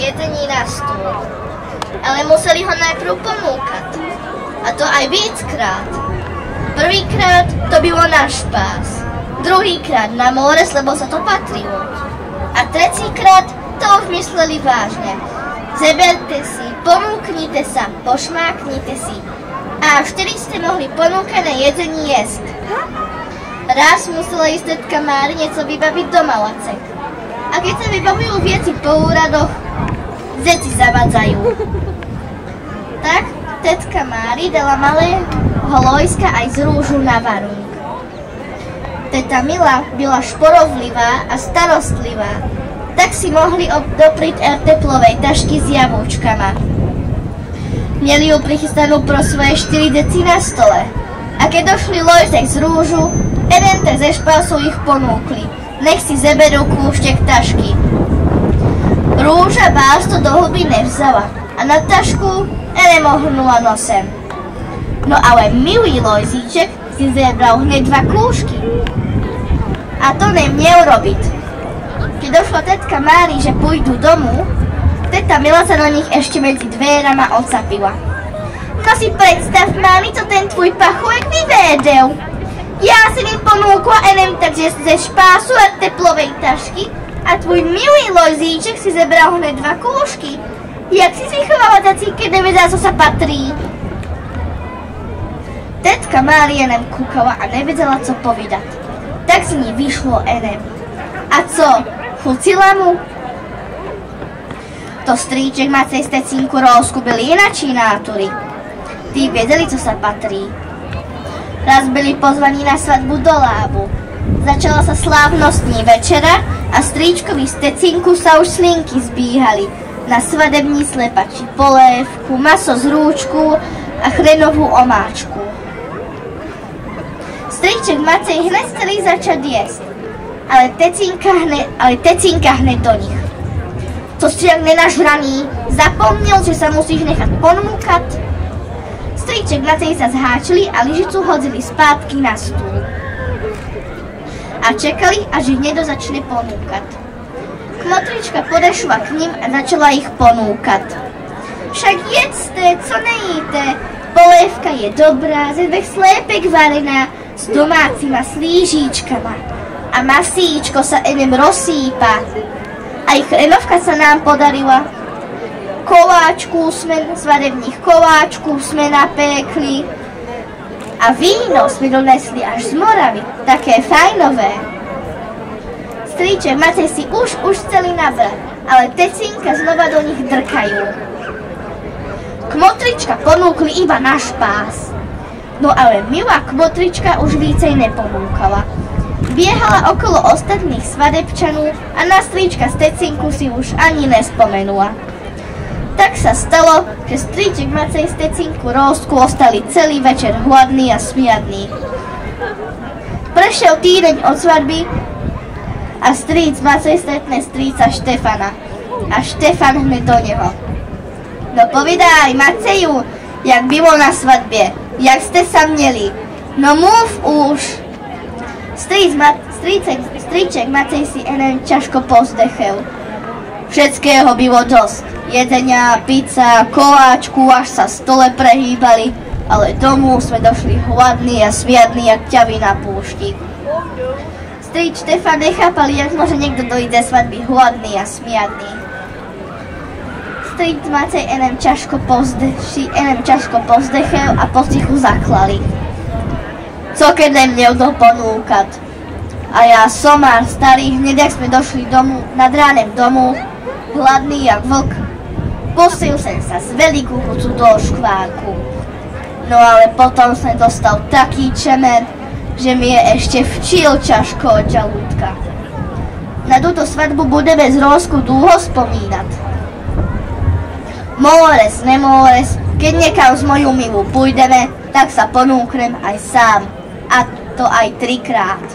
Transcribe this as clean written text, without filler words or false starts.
jedzení na stôl. Ale museli ho najprv ponúkať. A to aj víckrát. Prvýkrát to bylo na špás. Druhýkrát na mores, lebo sa to patrilo. A tretíkrát to už mysleli vážne. Zeberte si, ponúknite sa, pošmáknite si. A až vtedy ste mohli ponúkané jedzení jesť. Raz musela ísť tetka Mári niečo vybaviť do Malacek. A keď sa vybavujú veci po úradoch, zeci zavadzajú. Tak tetka Mári dala malého Lojska aj z rúžu na varung. Teta Mila byla šporovlivá a starostlivá, tak si mohli dopriť teplovej tašky s javúčkama. Mieli ju prichystanú pro svoje 4 deti na stole. A keď došli Lojzek z rúžu, Edente ze špásu ich ponúkli. Nech si zeberú kúštek tašky. Rúža vás to do huby nevzala a na tašku nemohnula nosem. No ale milý Lojzíček si zebral hneď 2 kúšky. A to nemiel robiť. Keď došla tetka Mári, že pôjdu domu, teta Mila sa do nich ešte medzi dvérama odsapila. No si predstav, Mári, co ten tvoj pachulek vyvedel. Ja si mi ponúkla takže ze špásu a teplovej tašky a tvoj milý Lojzíček si zebral hneď 2 kúšky. Jak si vychovala tací, keď nevedela, co sa patrí? Tetka Mári Enem kúkala a nevedela, co povedať. Tak z ní vyšlo Enem. A co, chucila mu? To stríček Macej s tecínku Rózku byli inačí nátury. Tí vedeli, co sa patrí. Raz byli pozvaní na svadbu do Lábu. Začala sa slávnostní večera a stríčkovi z tecínku sa už slinky zbíhali. Na svadební slepači polévku, maso z rúčku a chrenovú omáčku. Stríček Macej hned chceli začať jesť, ale tecínka hned do nich. To si jak nenažraný, zapomnel, že sa musíš nechať ponúkať. Stríček Macej sa zháčili a lyžicu hodili spátky na stôl. A čekali, až ich niekto začne ponúkať. Kmotrička podešla k ním a začala ich ponúkať. Však jedzte, co nejíte, polévka je dobrá, ze 2 slépek varená, s domácima slížíčkama. A masíčko sa enem rozsýpa. Aj chrenovka sa nám podarila. Koláčku sme, svadebných koláčku sme napékli. A víno sme donesli až z Moravy, také fajnové. Stríček Matej si už chceli nabrať, ale tecínka znova do nich drkajú. Kmotrička ponúkli iba na špás. No ale milá kmotrička už vícej neponúkala. Biehala okolo ostatných svadebčanů a na stríčka z tecínku si už ani nespomenula. Tak sa stalo, že stríček Macej z tecínku Rózku ostali celý večer hladný a smiadný. Prešiel týdeň od svadby a stríc Macej stretne stríca Štefana. A Štefan hneď do neho. No povedaj, Maceju, jak bylo na svadbě, jak ste sa měli? No mluv už. Stríček Macej si enem ťažko pozdechel. Všetkého bylo dosť. Jedenia, pizza, koláčku, až sa stole prehýbali, ale domů sme došli hladní a smiadní, jak ťavy na púšti. Stríč Štefan nechápal, jak môže niekto dojít ze svadby hladný a smiadný. Stríc Macej enem ťažko pozdechel a potichu zaklali. Co keď neměl to ponúkať? A ja somár starý, hned jak sme došli nad ránem domů, hladný jak vlk, pustil som sa z veľkú chucu do škvárku. No ale potom som dostal taký čemer, že mi je ešte včil ťažko od žalúdka. Na túto svadbu budeme z Rózku dlho spomínať. Mores, nemores, keď niekam s moju milú pôjdeme, tak sa ponúknem aj sám. A to aj 3-krát.